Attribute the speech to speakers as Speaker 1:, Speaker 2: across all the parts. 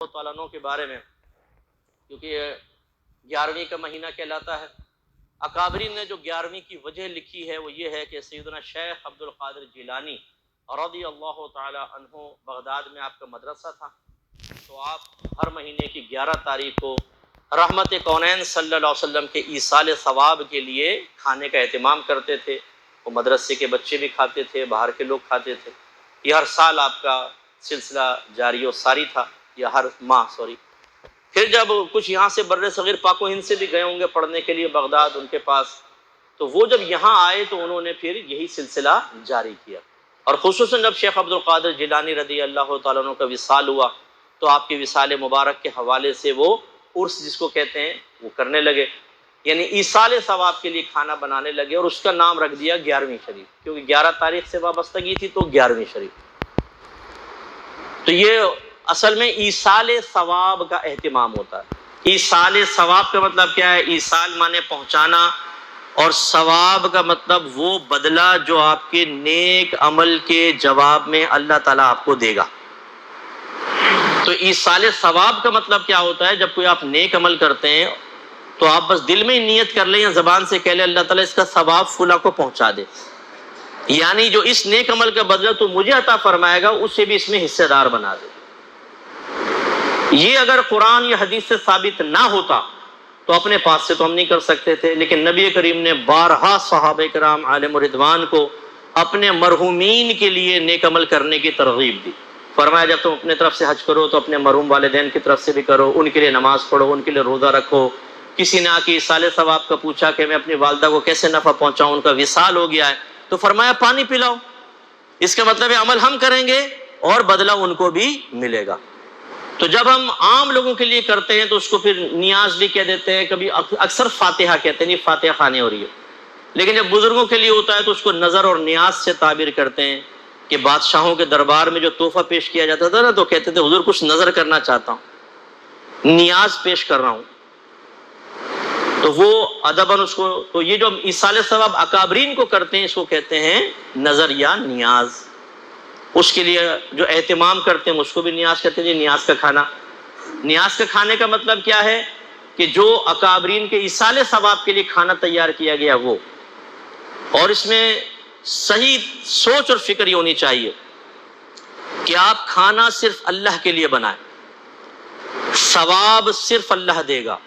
Speaker 1: تعالیٰ عنہ کے بارے میں، کیونکہ یہ 11ویں کا مہینہ کہلاتا ہے۔ اکابرین نے جو 11ویں کی وجہ لکھی ہے وہ یہ ہے کہ سیدنا شیخ عبد القادر جیلانی رضی اللہ تعالی عنہ بغداد میں آپ کا مدرسہ تھا، تو آپ ہر مہینے کی 11 تاریخ کو رحمت کونین صلی اللہ علیہ وسلم کے ایصال ثواب کے لیے کھانے کا اہتمام کرتے تھے۔ وہ مدرسے کے بچے بھی کھاتے تھے، باہر کے لوگ کھاتے تھے۔ یہ ہر سال آپ کا سلسلہ جاری و ساری تھا، یا ہر ماہ پھر جب کچھ یہاں سے بر صغیر پاک و ہند سے بھی گئے ہوں گے پڑھنے کے لیے بغداد ان کے پاس، تو وہ جب یہاں آئے تو انہوں نے پھر یہی سلسلہ جاری کیا، اور خصوصاً جب شیخ عبد القادر جیلانی رضی اللہ تعالیٰ عنہ کا وصال ہوا تو آپ کے وصال مبارک کے حوالے سے وہ عرس جس کو کہتے ہیں وہ کرنے لگے، یعنی ایصال ثواب کے لیے کھانا بنانے لگے، اور اس کا نام رکھ دیا 11ویں شریف، کیونکہ 11 تاریخ سے وابستگی تھی تو 11ویں شریف۔ تو یہ اصل میں ایصال ثواب کا اہتمام ہوتا ہے۔ ایصال ثواب کا مطلب کیا ہے؟ ایصال مانے پہنچانا، اور ثواب کا مطلب وہ بدلہ جو آپ کے نیک عمل کے جواب میں اللہ تعالیٰ آپ کو دے گا۔ تو ایصال ثواب کا مطلب کیا ہوتا ہے؟ جب کوئی آپ نیک عمل کرتے ہیں تو آپ بس دل میں نیت کر لیں یا زبان سے کہہ لیں اللہ تعالیٰ اس کا ثواب فلاں کو پہنچا دے، یعنی جو اس نیک عمل کا بدلہ تو مجھے عطا فرمائے گا اسے بھی اس میں حصے دار بنا دے۔ یہ اگر قرآن یا حدیث سے ثابت نہ ہوتا تو اپنے پاس سے تو ہم نہیں کر سکتے تھے، لیکن نبی کریم نے بارہا صحابہ کرام عالم رضوان کو اپنے مرحومین کے لیے نیک عمل کرنے کی ترغیب دی۔ فرمایا جب تم اپنے طرف سے حج کرو تو اپنے مرحوم والدین کی طرف سے بھی کرو، ان کے لیے نماز پڑھو، ان کے لیے روزہ رکھو۔ کسی نے آ کے ایصال ثواب کا پوچھا کہ میں اپنی والدہ کو کیسے نفع پہنچاؤں، ان کا وصال ہو گیا ہے، تو فرمایا پانی پلاؤ۔ اس کا مطلب ہے عمل ہم کریں گے اور بدلہ ان کو بھی ملے گا۔ تو جب ہم عام لوگوں کے لیے کرتے ہیں تو اس کو پھر نیاز بھی کہہ دیتے ہیں، کبھی اکثر فاتحہ کہتے ہیں، نہیں فاتحہ خوانے ہو رہی ہے، لیکن جب بزرگوں کے لیے ہوتا ہے تو اس کو نظر اور نیاز سے تعبیر کرتے ہیں کہ بادشاہوں کے دربار میں جو تحفہ پیش کیا جاتا تھا نا تو کہتے تھے حضور کچھ نظر کرنا چاہتا ہوں، نیاز پیش کر رہا ہوں، تو وہ ادباً اس کو، تو یہ جو ایصال ثواب اکابرین کو کرتے ہیں اس کو کہتے ہیں نظر یا نیاز۔ اس کے لیے جو اہتمام کرتے ہیں اس کو بھی نیاز کہتے ہیں، نیاز کا کھانا۔ نیاز کا کھانے کا مطلب کیا ہے کہ جو اکابرین کے ایصال ثواب کے لیے کھانا تیار کیا گیا وہ، اور اس میں صحیح سوچ اور فکر یہ ہونی چاہیے کہ آپ کھانا صرف اللہ کے لیے بنائیں، ثواب صرف اللہ دے گا،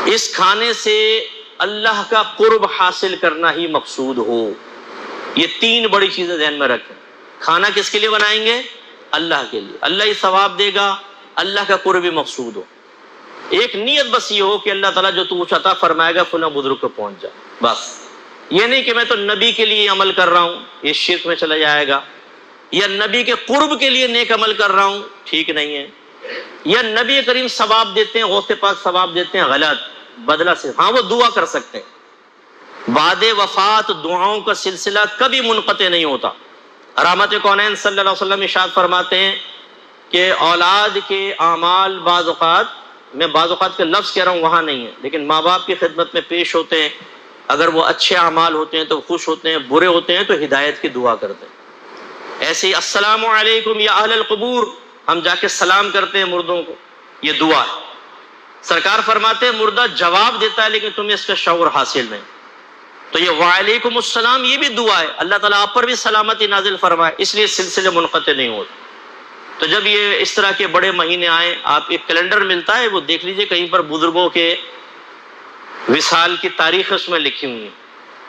Speaker 1: اس کھانے سے اللہ کا قرب حاصل کرنا ہی مقصود ہو۔ یہ 3 بڑی چیزیں ذہن میں رکھیں۔ کھانا کس کے لیے بنائیں گے؟ اللہ کے لیے، اللہ ہی ثواب دے گا، اللہ کا قرب بھی مقصود ہو۔ ایک نیت بس یہ ہو کہ اللہ تعالیٰ جو تو عطا فرمائے گا فلاں بزرگ کو پہنچ جائے، بس یہ نہیں کہ میں تو نبی کے لیے عمل کر رہا ہوں، یہ شرک میں چلا جائے گا، یا نبی کے قرب کے لیے نیک عمل کر رہا ہوں، ٹھیک نہیں ہے، یا نبی کریم ثواب دیتے ہیں، غوث پاک ثواب دیتے ہیں، غلط، بدلہ سے ہاں وہ دعا کر سکتے ہیں۔ بعد وفات دعاؤں کا سلسلہ کبھی منقطع نہیں ہوتا۔ رحمت کونین صلی اللہ علیہ وسلم ارشاد فرماتے ہیں کہ اولاد کے اعمال بعض اوقات، میں بعض اوقات کے لفظ کہہ رہا ہوں وہاں نہیں ہے، لیکن ماں باپ کی خدمت میں پیش ہوتے ہیں، اگر وہ اچھے اعمال ہوتے ہیں تو خوش ہوتے ہیں، برے ہوتے ہیں تو ہدایت کی دعا کرتے ہیں۔ ایسے ہی السلام علیکم یا اہل القبور، ہم جا کے سلام کرتے ہیں مردوں کو، یہ دعا ہے۔ سرکار فرماتے ہیں مردہ جواب دیتا ہے لیکن تمہیں اس کا شعور حاصل نہیں، تو یہ وعلیکم السلام یہ بھی دعا ہے، اللہ تعالیٰ آپ پر بھی سلامتی نازل فرمائے، اس لیے سلسلے منقطع نہیں ہوتے۔ تو جب یہ اس طرح کے بڑے مہینے آئیں، آپ ایک کیلنڈر ملتا ہے وہ دیکھ لیجئے، کہیں پر بزرگوں کے وصال کی تاریخ اس میں لکھی ہوئی ہے،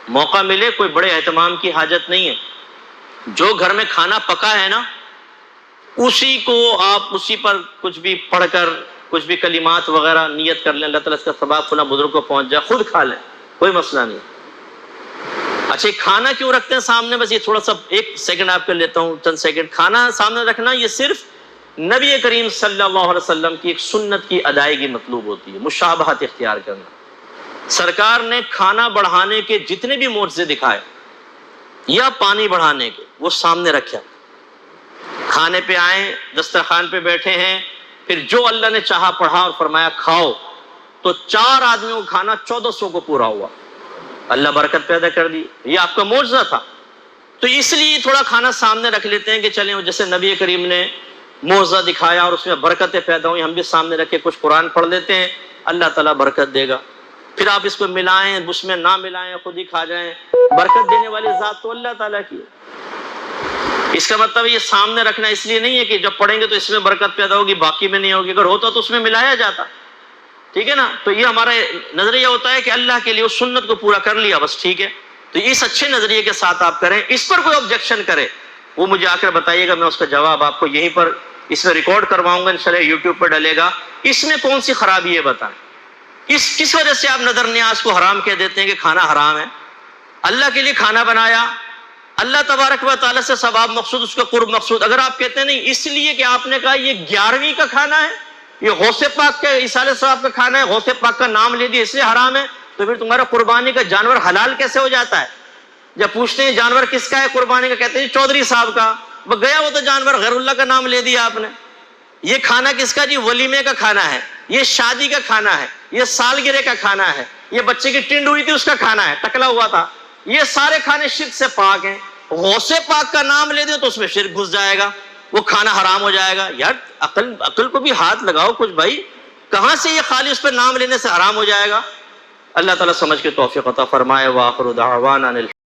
Speaker 1: موقع ملے، کوئی بڑے اہتمام کی حاجت نہیں ہے، جو گھر میں کھانا پکا ہے نا اسی کو آپ اسی پر کچھ بھی پڑھ کر کچھ بھی کلمات وغیرہ نیت کر لیں، اللہ تعالیٰ اس کا ثواب فلاں بزرگ کو پہنچ جائے، خود کھا لیں، کوئی مسئلہ نہیں۔ اچھا کھانا کیوں رکھتے ہیں سامنے؟ بس یہ تھوڑا سا 1 سیکنڈ آپ کر لیتا ہوں، چند سیکنڈ۔ کھانا سامنے رکھنا یہ صرف نبی کریم صلی اللہ علیہ وسلم کی ایک سنت کی ادائیگی مطلوب ہوتی ہے، مشابہت اختیار کرنا۔ سرکار نے کھانا بڑھانے کے جتنے بھی معجزے دکھائے یا پانی بڑھانے کے وہ سامنے رکھا، کھانے پہ آئیں، دسترخوان پہ بیٹھے ہیں، پھر جو اللہ نے چاہا پڑھا اور فرمایا کھاؤ، تو 4 آدمیوں کا کھانا 1400 کو پورا ہوا، اللہ برکت پیدا کر دی، یہ آپ کا معجزہ تھا۔ تو اس لیے تھوڑا کھانا سامنے رکھ لیتے ہیں کہ چلیں، جیسے نبی کریم نے موعظہ دکھایا اور اس میں برکتیں پیدا ہوئی، ہم بھی سامنے رکھ کے کچھ قرآن پڑھ لیتے ہیں، اللہ تعالیٰ برکت دے گا۔ پھر آپ اس کو ملائیں، اس میں نہ ملائیں، خود ہی کھا جائیں، برکت دینے والی ذات تو اللہ تعالیٰ کی ہے۔ اس کا مطلب یہ سامنے رکھنا اس لیے نہیں ہے کہ جب پڑھیں گے تو اس میں برکت پیدا ہوگی باقی میں نہیں ہوگی، اگر ہوتا تو اس میں ملایا جاتا، ٹھیک ہے نا۔ تو یہ ہمارا نظریہ ہوتا ہے کہ اللہ کے لیے اس سنت کو پورا کر لیا بس، ٹھیک ہے۔ تو اس اچھے نظریے کے ساتھ آپ کریں، اس پر کوئی آبجیکشن کرے وہ مجھے آ کر بتائیے گا، میں اس کا جواب آپ کو یہیں پر اس میں ریکارڈ کرواؤں گا، انشاءاللہ یوٹیوب پر ڈلے گا۔ اس میں کون سی خرابی ہے بتائیں، کس وجہ سے آپ نظر نیاز کو حرام کہہ دیتے ہیں کہ کھانا حرام ہے؟ اللہ کے لیے کھانا بنایا، اللہ تبارک و تعالیٰ سے ثواب مقصود، اس کا قرب مقصود۔ اگر آپ کہتے ہیں نہیں اس لیے کہ آپ نے کہا یہ 11ویں کا کھانا ہے، یہ غوث پاک کا ایصال ثواب کا کھانا ہے، غوث پاک کا نام لے دیا اس لیے حرام ہے، تو پھر تمہارا قربانی کا جانور حلال کیسے ہو جاتا ہے؟ جب پوچھتے ہیں جانور کس کا ہے قربانی کا، کہتے ہیں چودھری صاحب کا، گیا وہ تو جانور، غیر اللہ کا نام لے دیا آپ نے۔ یہ کھانا کس کا؟ جی ولیمے کا کھانا ہے، یہ شادی کا کھانا ہے، یہ سالگرہ کا کھانا ہے، یہ بچے کی ٹنڈ ہوئی تھی اس کا کھانا ہے، ٹکلا ہوا تھا، یہ سارے کھانے شرک سے پاک ہیں۔ غوث پاک کا نام لے دیں تو اس میں شرک گھس جائے گا، وہ کھانا حرام ہو جائے گا۔ یار عقل کو بھی ہاتھ لگاؤ کچھ بھائی، کہاں سے یہ خالی اس پہ نام لینے سے حرام ہو جائے گا؟ اللہ تعالیٰ سمجھ کے توفیق عطا فرمائے۔ وآخر دعوانا